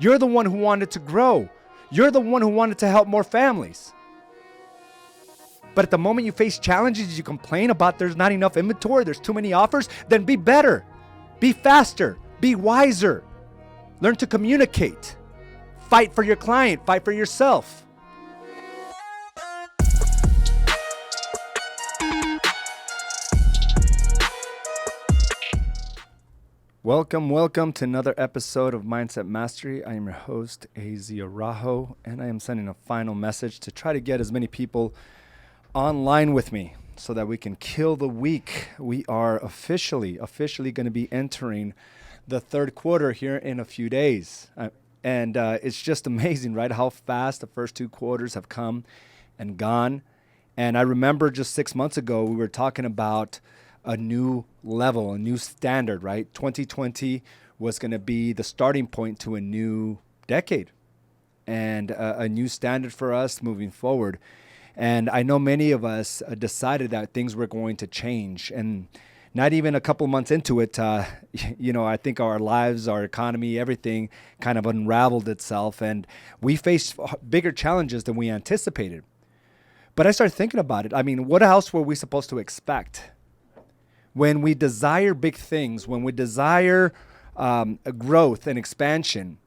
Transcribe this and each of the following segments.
You're the one who wanted to grow. You're the one who wanted to help more families. But at the moment you face challenges, you complain about there's not enough inventory, there's too many offers, then be better, be faster, be wiser. Learn to communicate. Fight for your client, fight for yourself. Welcome to another episode of Mindset Mastery. I am your host, Araujo, and I am sending a final message to try to get as many people online with me so that we can kill the week. We are officially going to be entering the third quarter here in a few days. And it's just amazing, right? How fast the first two quarters have come and gone. And I remember just 6 months ago, we were talking about a new level, a new standard, right? 2020 was going to be the starting point to a new decade and a new standard for us moving forward. And I know many of us decided that things were going to change. And not even a couple months into it, I think our lives, our economy, everything kind of unraveled itself. And we faced bigger challenges than we anticipated. But I started thinking about it. I mean, what else were we supposed to expect? When we desire big things, when we desire growth and expansion,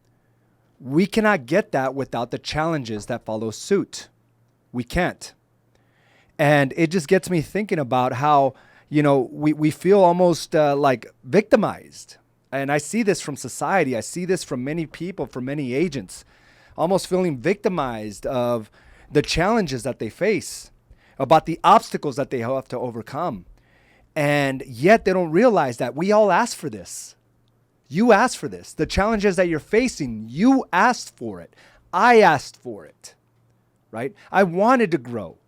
we cannot get that without the challenges that follow suit. We can't. And it just gets me thinking about how, we feel almost like victimized. And I see this from society. I see this from many people, from many agents, almost feeling victimized of the challenges that they face, about the obstacles that they have to overcome. And yet they don't realize that we all asked for this. You asked for this. The challenges that you're facing, you asked for it. I asked for it, right? I wanted to grow.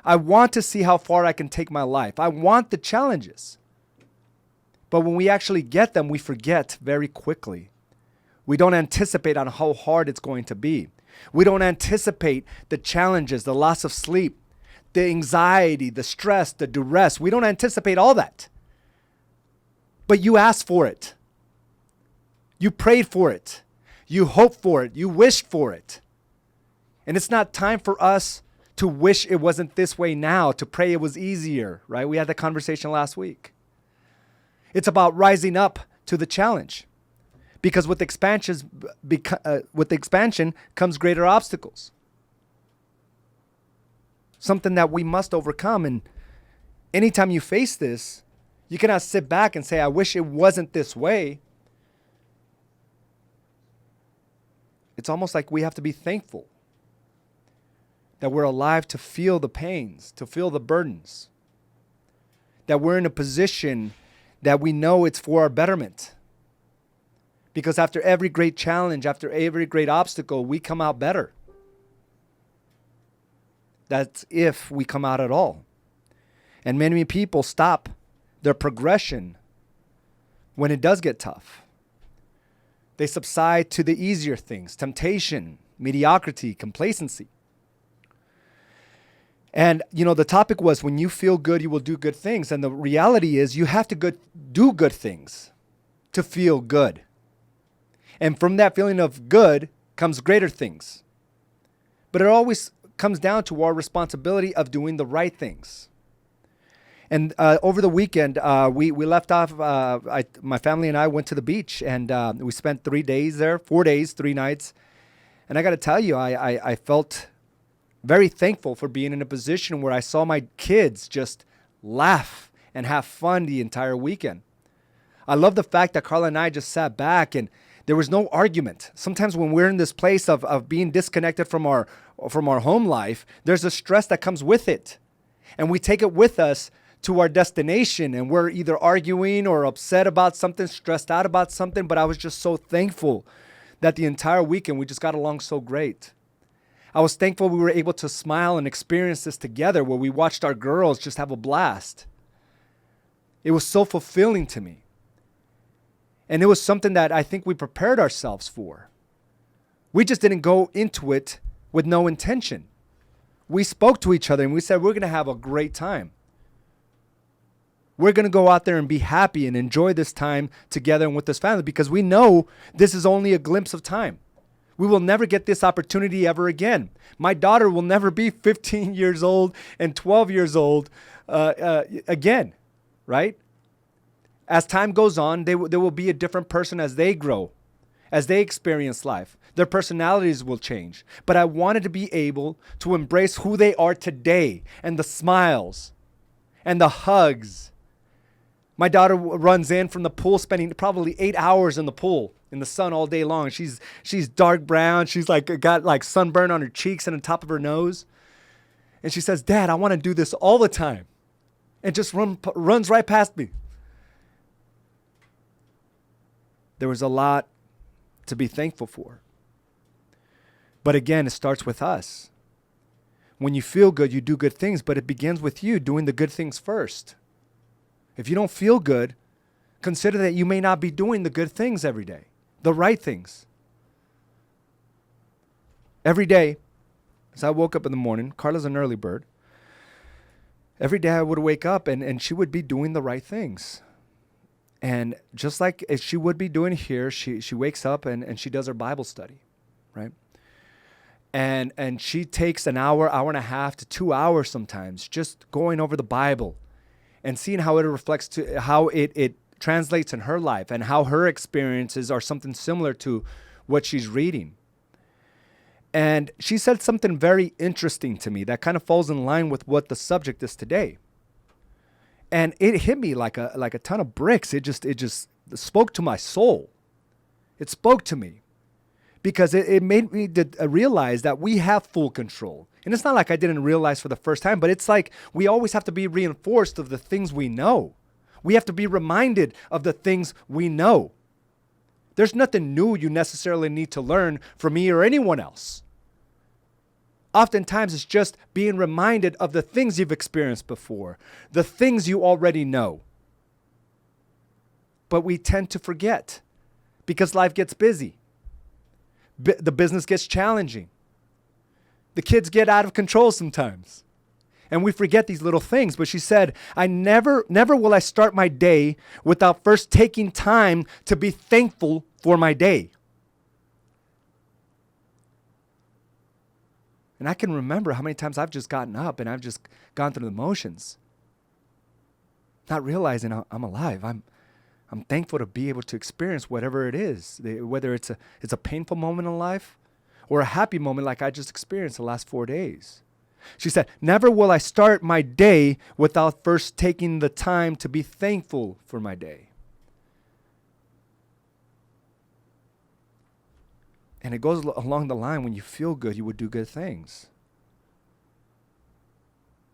I want to see how far I can take my life. I want the challenges. But when we actually get them, we forget very quickly. We don't anticipate on how hard it's going to be. We don't anticipate the challenges, the loss of sleep, the anxiety, the stress, the duress. We don't anticipate all that. But you asked for it. You prayed for it. You hoped for it. You wished for it. And it's not time for us to wish it wasn't this way now, to pray it was easier, right? We had that conversation last week. It's about rising up to the challenge. Because with expansion comes greater obstacles. Something that we must overcome. And anytime you face this, you cannot sit back and say, I wish it wasn't this way. It's almost like we have to be thankful that we're alive to feel the pains, to feel the burdens, that we're in a position that we know it's for our betterment. Because after every great challenge, after every great obstacle, we come out better. That's if we come out at all. And many people stop their progression when it does get tough. They subside to the easier things, temptation, mediocrity, complacency. And, the topic was when you feel good, you will do good things. And the reality is you have to do good things to feel good. And from that feeling of good comes greater things. But it always comes down to our responsibility of doing the right things. And over the weekend, we left off, my family and I went to the beach and we spent 3 days there, 4 days, 3 nights. And I got to tell you, I felt very thankful for being in a position where I saw my kids just laugh and have fun the entire weekend. I love the fact that Carla and I just sat back and there was no argument. Sometimes when we're in this place of being disconnected from our home life, there's a stress that comes with it. And we take it with us to our destination and we're either arguing or upset about something, stressed out about something. But I was just so thankful that the entire weekend we just got along so great. I was thankful we were able to smile and experience this together where we watched our girls just have a blast. It was so fulfilling to me. And it was something that I think we prepared ourselves for. We just didn't go into it with no intention. We spoke to each other and we said, we're going to have a great time. We're going to go out there and be happy and enjoy this time together and with this family because we know this is only a glimpse of time. We will never get this opportunity ever again. My daughter will never be 15 years old and 12 years old again, right? As time goes on, there will be a different person as they grow, as they experience life. Their personalities will change. But I wanted to be able to embrace who they are today, and the smiles and the hugs. My daughter runs in from the pool, spending probably 8 hours in the pool in the sun all day long. She's dark brown. She's got sunburn on her cheeks and on top of her nose. And she says, "Dad, I want to do this all the time." And just runs right past me. There was a lot to be thankful for. But again, it starts with us. When you feel good, you do good things, but it begins with you doing the good things first. If you don't feel good, consider that you may not be doing the good things every day, the right things. Every day, as I woke up in the morning, Carla's an early bird. Every day I would wake up and she would be doing the right things. And just like if she would be doing here, she wakes up and she does her Bible study, right? And she takes an hour, hour and a half to 2 hours sometimes just going over the Bible and seeing how it reflects to how it translates in her life and how her experiences are something similar to what she's reading. And she said something very interesting to me that kind of falls in line with what the subject is today. And it hit me like a ton of bricks. It just spoke to my soul. It spoke to me because it made me realize that we have full control. And it's not like I didn't realize for the first time, but it's like we always have to be reinforced of the things we know. We have to be reminded of the things we know. There's nothing new you necessarily need to learn from me or anyone else. Oftentimes, it's just being reminded of the things you've experienced before, the things you already know. But we tend to forget because life gets busy. The business gets challenging. The kids get out of control sometimes. And we forget these little things. But she said, never will I start my day without first taking time to be thankful for my day. And I can remember how many times I've just gotten up and I've just gone through the motions, not realizing I'm alive. I'm thankful to be able to experience whatever it is, whether it's a painful moment in life or a happy moment like I just experienced the last 4 days. She said, "Never will I start my day without first taking the time to be thankful for my day." And it goes along the line, when you feel good, you would do good things.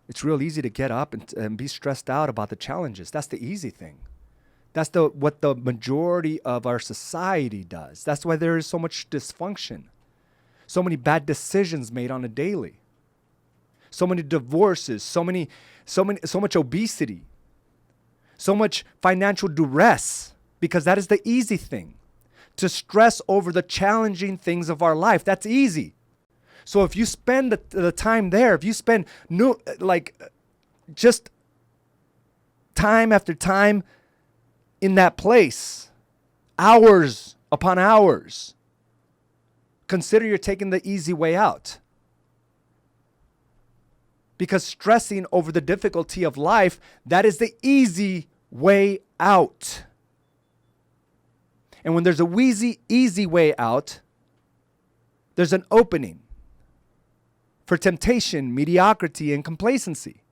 It's real easy to get up and be stressed out about the challenges. That's the easy thing. That's what the majority of our society does. That's why there is so much dysfunction, so many bad decisions made on a daily, so many divorces, so much obesity, so much financial duress, because that is the easy thing. To stress over the challenging things of our life. That's easy. So if you spend the time there, if you spend just time after time in that place, hours upon hours, consider you're taking the easy way out. Because stressing over the difficulty of life, that is the easy way out. And when there's a easy way out, there's an opening for temptation, mediocrity, and complacency,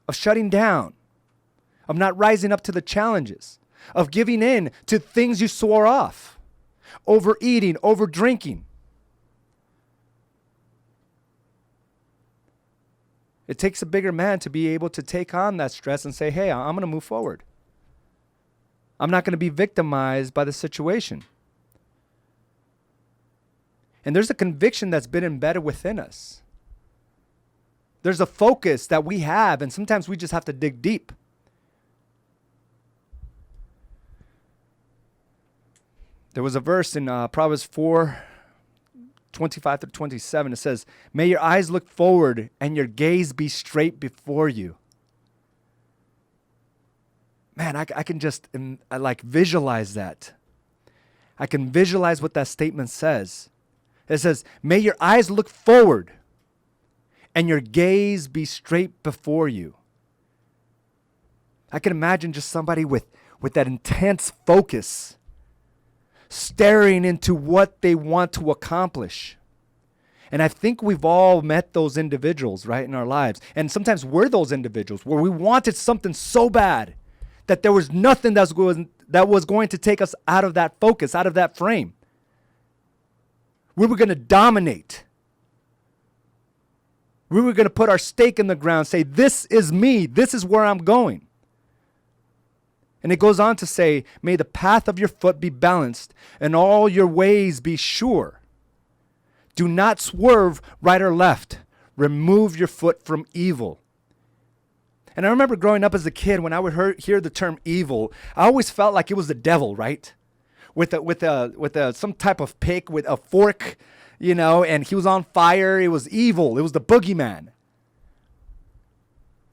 of shutting down, of not rising up to the challenges, of giving in to things you swore off, overeating, over drinking. It takes a bigger man to be able to take on that stress and say, "Hey, I'm going to move forward. I'm not going to be victimized by the situation." And there's a conviction that's been embedded within us. There's a focus that we have, and sometimes we just have to dig deep. There was a verse in Proverbs 4:25-27. It says, "May your eyes look forward and your gaze be straight before you." Man, I can just visualize that. I can visualize what that statement says. It says, may your eyes look forward and your gaze be straight before you. I can imagine just somebody with that intense focus, staring into what they want to accomplish. And I think we've all met those individuals, right, in our lives. And sometimes we're those individuals where we wanted something so bad that there was nothing that was going to take us out of that focus, out of that frame. We were going to dominate. We were going to put our stake in the ground, say, this is me, this is where I'm going. And it goes on to say, may the path of your foot be balanced and all your ways be sure. Do not swerve right or left. Remove your foot from evil. And I remember growing up as a kid, when I would hear the term evil, I always felt like it was the devil, right? With some type of pick, with a fork, and he was on fire. It was evil. It was the boogeyman.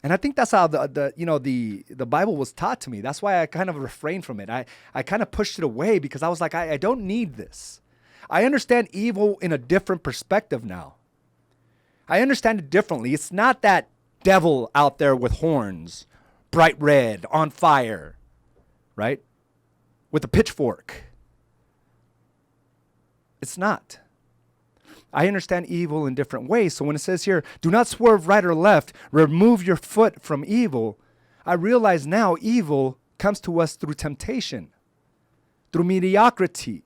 And I think that's how the Bible was taught to me. That's why I kind of refrained from it. I kind of pushed it away because I was like, I don't need this. I understand evil in a different perspective now. I understand it differently. It's not that devil out there with horns, bright red, on fire, right? With a pitchfork. It's not. I understand evil in different ways. So when it says here, do not swerve right or left, remove your foot from evil, I realize now evil comes to us through temptation, through mediocrity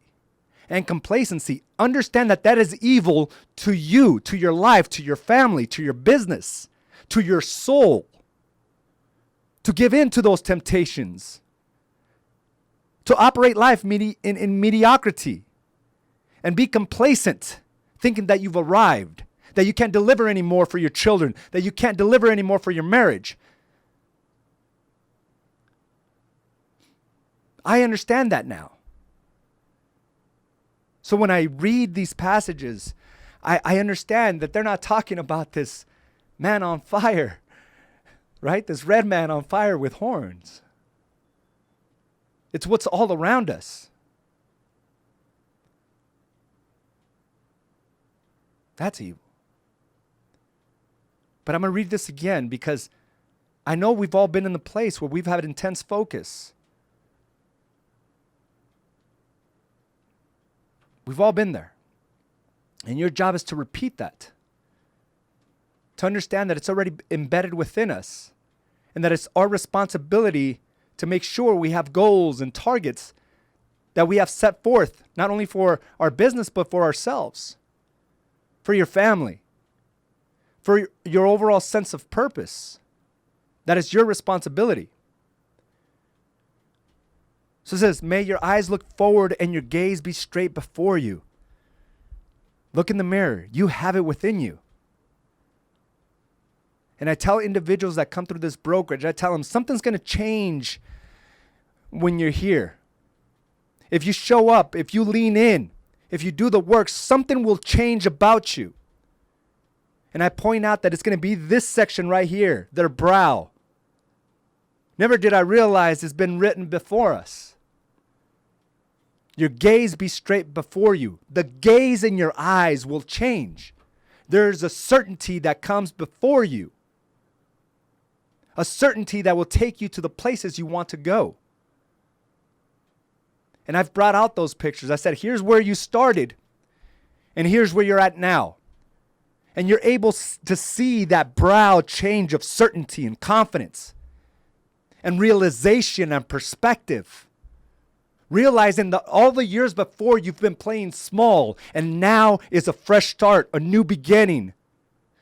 and complacency. Understand that is evil to you, to your life, to your family, to your business, to your soul. To give in to those temptations. To operate life in mediocrity and be complacent, thinking that you've arrived, that you can't deliver anymore for your children, that you can't deliver anymore for your marriage. I understand that now. So when I read these passages, I understand that they're not talking about this man on fire, right? This red man on fire with horns. It's what's all around us. That's evil. But I'm going to read this again because I know we've all been in the place where we've had intense focus. We've all been there. And your job is to repeat that. To understand that it's already embedded within us. And that it's our responsibility to make sure we have goals and targets that we have set forth, not only for our business, but for ourselves, for your family, for your overall sense of purpose. That is your responsibility. So it says, may your eyes look forward and your gaze be straight before you. Look in the mirror. You have it within you. And I tell individuals that come through this brokerage, I tell them something's going to change when you're here. If you show up, if you lean in, if you do the work, something will change about you. And I point out that it's going to be this section right here, their brow. Never did I realize it's been written before us. Your gaze be straight before you. The gaze in your eyes will change. There's a certainty that comes before you. A certainty that will take you to the places you want to go. And I've brought out those pictures. I said, here's where you started, and here's where you're at now. And you're able to see that brow change of certainty and confidence and realization and perspective. Realizing that all the years before you've been playing small, and now is a fresh start, a new beginning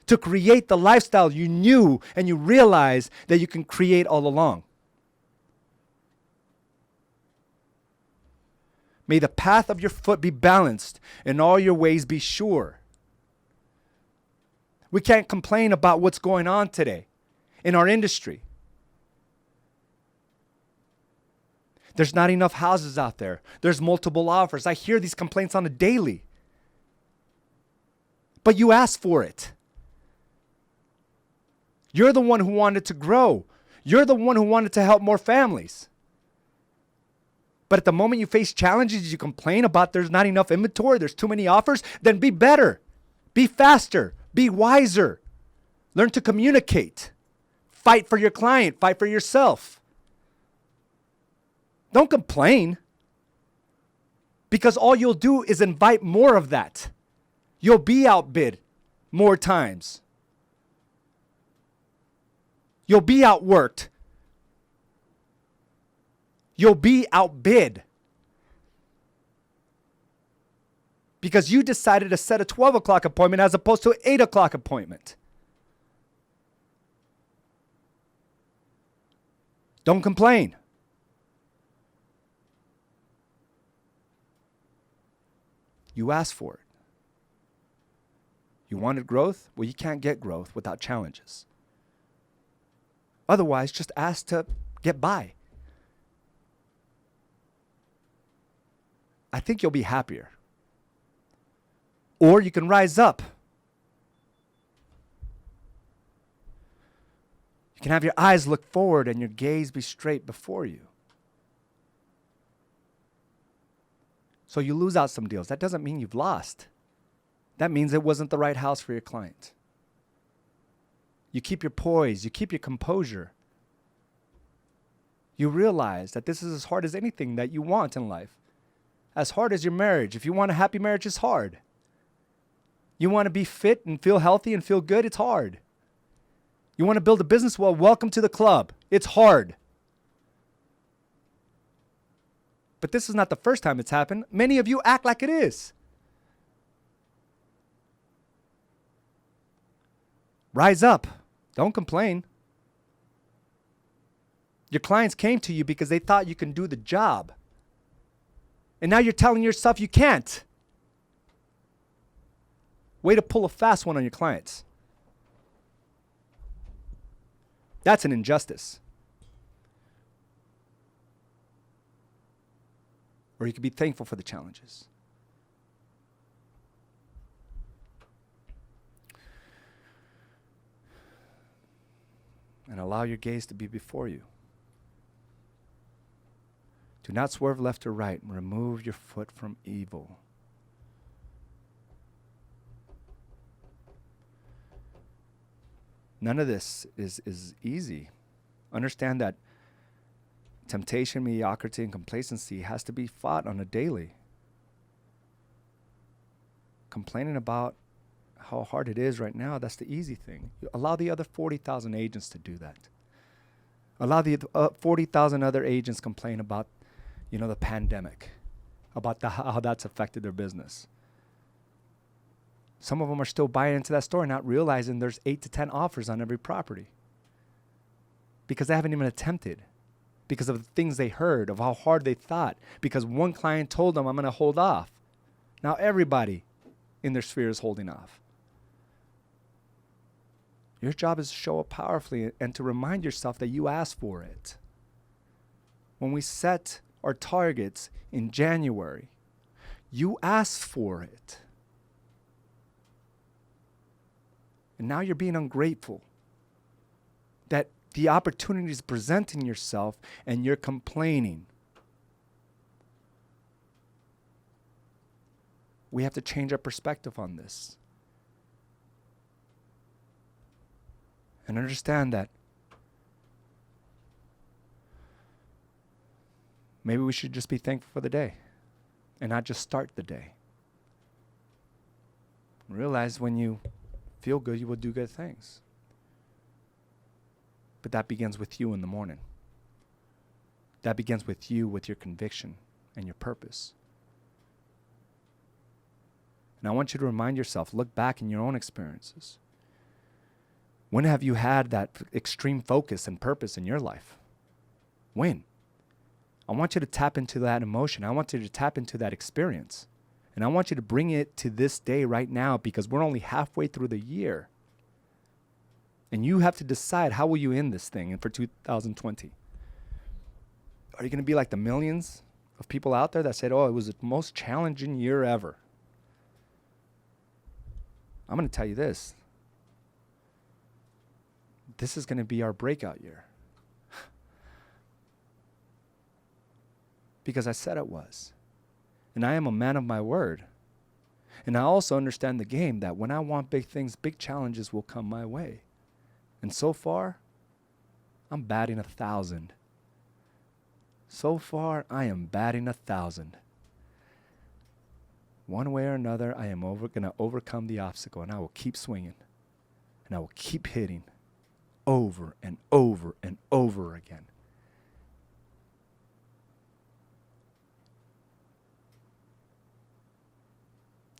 to create the lifestyle you knew and you realize that you can create all along. May the path of your foot be balanced and all your ways be sure. We can't complain about what's going on today in our industry. There's not enough houses out there. There's multiple offers. I hear these complaints on a daily. But you asked for it. You're the one who wanted to grow. You're the one who wanted to help more families. But at the moment you face challenges, you complain about there's not enough inventory, there's too many offers, then be better, be faster, be wiser. Learn to communicate. Fight for your client, fight for yourself. Don't complain, because all you'll do is invite more of that. You'll be outbid more times. You'll be outworked. You'll be outbid. Because you decided to set a 12 o'clock appointment as opposed to an 8 o'clock appointment. Don't complain. You asked for it. You wanted growth? Well, you can't get growth without challenges. Otherwise, just ask to get by. I think you'll be happier. Or you can rise up. You can have your eyes look forward and your gaze be straight before you. So you lose out some deals. That doesn't mean you've lost. That means it wasn't the right house for your client. You keep your poise. You keep your composure. You realize that this is as hard as anything that you want in life. As hard as your marriage. If you want a happy marriage, it's hard. You want to be fit and feel healthy and feel good, it's hard. You want to build a business? Well, welcome to the club. It's hard. But this is not the first time it's happened. Many of you act like it is. Rise up. Don't complain. Your clients came to you because they thought you can do the job. And now you're telling yourself you can't. Way to pull a fast one on your clients. That's an injustice. Or you can be thankful for the challenges. And allow your gaze to be before you. Do not swerve left or right. Remove your foot from evil. None of this is easy. Understand that temptation, mediocrity, and complacency has to be fought on a daily. Complaining about how hard it is right now, that's the easy thing. Allow the other 40,000 agents to do that. Allow the 40,000 other agents complain about, the pandemic, about how that's affected their business. Some of them are still buying into that story, not realizing there's 8 to 10 offers on every property. Because they haven't even attempted. Because of the things they heard, of how hard they thought. Because one client told them, I'm going to hold off. Now everybody in their sphere is holding off. Your job is to show up powerfully and to remind yourself that you asked for it. When we set our targets in January, you asked for it. And now you're being ungrateful that the opportunity is presenting yourself and you're complaining. We have to change our perspective on this. And understand that maybe we should just be thankful for the day and not just start the day. Realize when you feel good, you will do good things. But that begins with you in the morning. That begins with you, with your conviction and your purpose. And I want you to remind yourself, look back in your own experiences. When have you had that extreme focus and purpose in your life? When? I want you to tap into that emotion. I want you to tap into that experience. And I want you to bring it to this day right now, because we're only halfway through the year. And you have to decide, how will you end this thing for 2020? Are you going to be like the millions of people out there that said, it was the most challenging year ever? I'm going to tell you this. This is going to be our breakout year. because I said it was. And I am a man of my word. And I also understand the game that when I want big things, big challenges will come my way. And so far, I'm batting 1,000. So far, I am batting 1,000. One way or another, I am going to overcome the obstacle, and I will keep swinging. And I will keep hitting over and over and over again.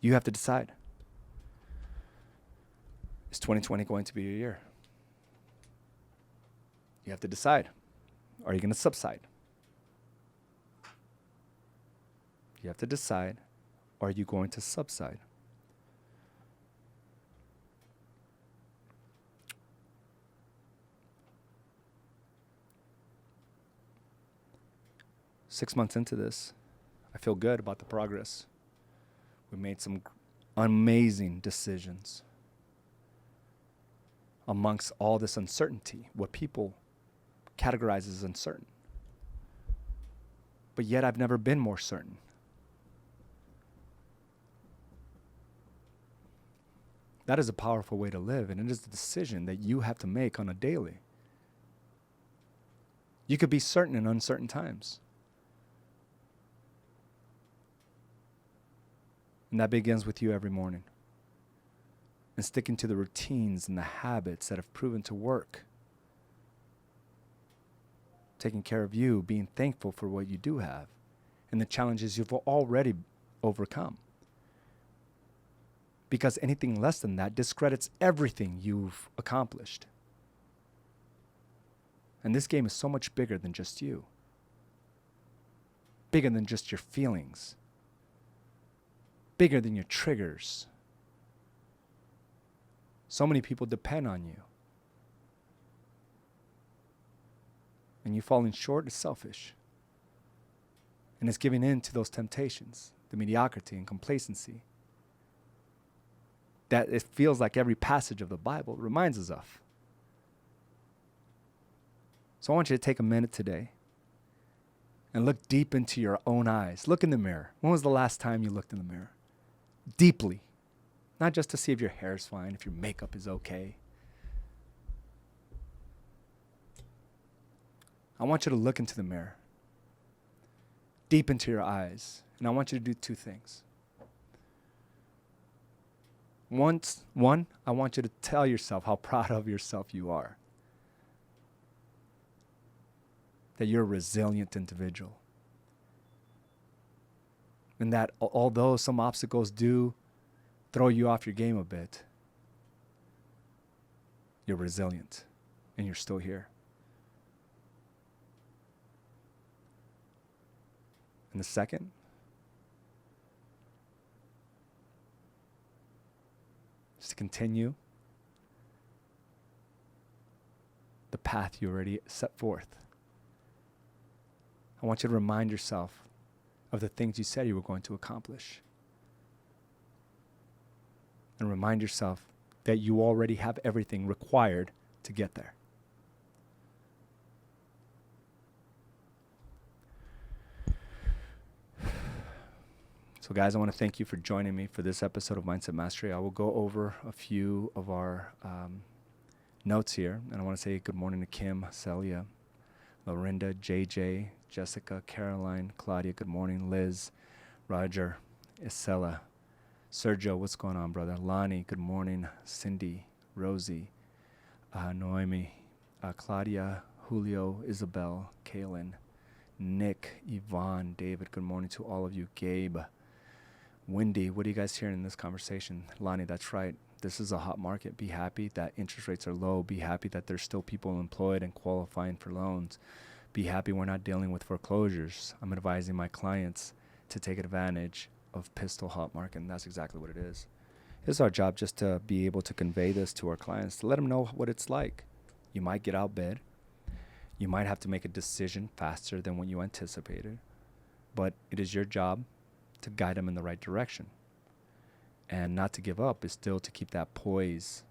You have to decide. Is 2020 going to be your year? You have to decide. Are you going to subside? You have to decide. Are you going to subside? Six months into this, I feel good about the progress. We made some amazing decisions amongst all this uncertainty, what people categorize as uncertain. But yet I've never been more certain. That is a powerful way to live, and it is a decision that you have to make on a daily. You could be certain in uncertain times. And that begins with you every morning. And sticking to the routines and the habits that have proven to work. Taking care of you, being thankful for what you do have, and the challenges you've already overcome. Because anything less than that discredits everything you've accomplished. And this game is so much bigger than just you. Bigger than just your feelings. Bigger than your triggers. So many people depend on you. And you falling short is selfish. And it's giving in to those temptations, the mediocrity and complacency that it feels like every passage of the Bible reminds us of. So I want you to take a minute today and look deep into your own eyes. Look in the mirror. When was the last time you looked in the mirror? Deeply. Not just to see if your hair is fine, if your makeup is okay. I want you to look into the mirror. Deep into your eyes. And I want you to do two things. One, I want you to tell yourself how proud of yourself you are. That you're a resilient individual. And that although some obstacles do throw you off your game a bit, you're resilient and you're still here. And the second, is to continue the path you already set forth. I want you to remind yourself of the things you said you were going to accomplish. And remind yourself that you already have everything required to get there. So guys, I want to thank you for joining me for this episode of Mindset Mastery. I will go over a few of our notes here. And I want to say good morning to Kim, Celia, Lorinda, JJ, Jessica, Caroline, Claudia, good morning, Liz, Roger, Isela, Sergio, what's going on, brother? Lonnie, good morning, Cindy, Rosie, Noemi, Claudia, Julio, Isabel, Kaylin, Nick, Yvonne, David, good morning to all of you, Gabe, Wendy, what are you guys hearing in this conversation? Lonnie, that's right. This is a hot market. Be happy that interest rates are low. Be happy that there's still people employed and qualifying for loans. Be happy we're not dealing with foreclosures. I'm advising my clients to take advantage of pistol hot market, and that's exactly what it is. It's our job just to be able to convey this to our clients, to let them know what it's like. You might get outbid. You might have to make a decision faster than what you anticipated, but it is your job to guide them in the right direction. And not to give up is still to keep that poise,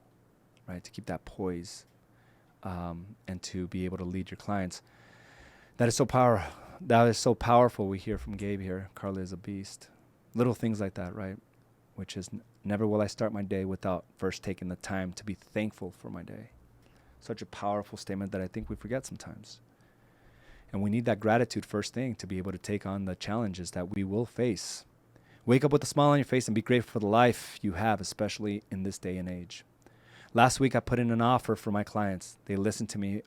right? To keep that poise and to be able to lead your clients. That is so that is so powerful. We hear from Gabe here. Carla is a beast. Little things like that, right? Which is never will I start my day without first taking the time to be thankful for my day. Such a powerful statement that I think we forget sometimes. And we need that gratitude first thing to be able to take on the challenges that we will face. Wake up with a smile on your face and be grateful for the life you have, especially in this day and age. Last week, I put in an offer for my clients. They listened to me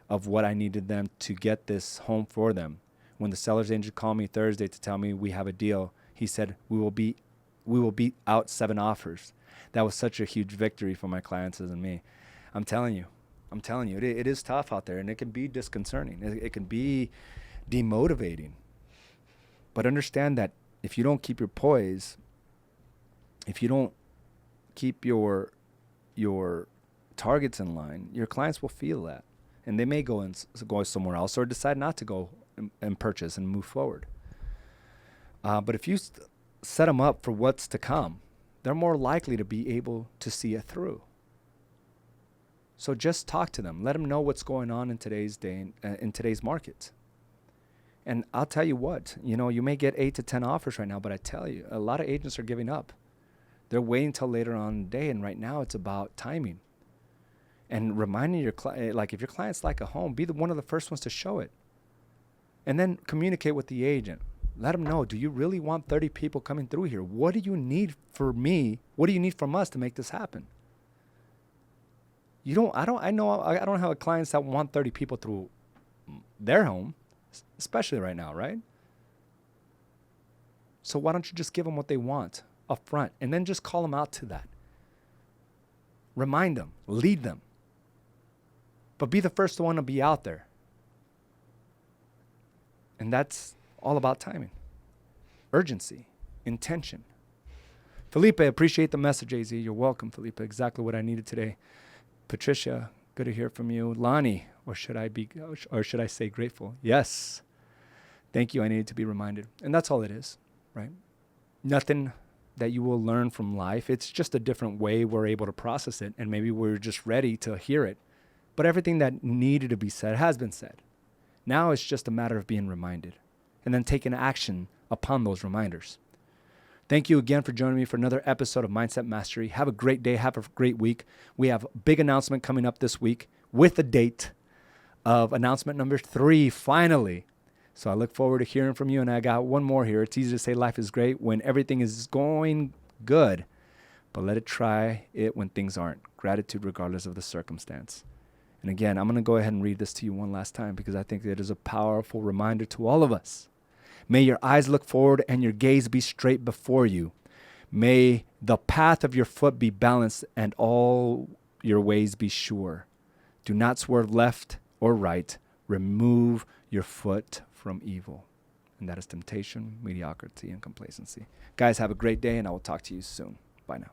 of what I needed them to get this home for them. When the seller's agent called me Thursday to tell me we have a deal, he said, we will beat out 7 offers. That was such a huge victory for my clients and me. I'm telling you, it is tough out there, and it can be disconcerting. It can be demotivating. But understand that if you don't keep your poise, if you don't keep your targets in line, your clients will feel that. And they may go somewhere else or decide not to go and purchase and move forward. But if you set them up for what's to come, they're more likely to be able to see it through. So just talk to them. Let them know what's going on in today's day, in today's market. And I'll tell you what, you may get 8 to 10 offers right now, but I tell you, a lot of agents are giving up. They're waiting till later on in the day, and right now it's about timing. And reminding your client, like if your clients like a home, be one of the first ones to show it. And then communicate with the agent. Let them know, do you really want 30 people coming through here? What do you need for me? What do you need from us to make this happen? I don't have clients that want 30 people through their home, especially right now, right? So why don't you just give them what they want up front and then just call them out to that. Remind them, lead them. But be the first one to be out there. And that's all about timing, urgency, intention. Felipe, appreciate the message, AZ. You're welcome, Felipe. Exactly what I needed today. Patricia, good to hear from you. Lonnie, or should I say grateful? Yes. Thank you. I needed to be reminded. And that's all it is, right? Nothing that you will learn from life. It's just a different way we're able to process it. And maybe we're just ready to hear it. But everything that needed to be said has been said. Now it's just a matter of being reminded and then taking action upon those reminders. Thank you again for joining me for another episode of Mindset Mastery. Have a great day. Have a great week. We have a big announcement coming up this week with a date of announcement number 3, finally. So I look forward to hearing from you. And I got one more here. It's easy to say life is great when everything is going good, but let it try it when things aren't. Gratitude regardless of the circumstance. And again, I'm going to go ahead and read this to you one last time because I think it is a powerful reminder to all of us. May your eyes look forward and your gaze be straight before you. May the path of your foot be balanced and all your ways be sure. Do not swerve left or right. Remove your foot from evil. And that is temptation, mediocrity, and complacency. Guys, have a great day, and I will talk to you soon. Bye now.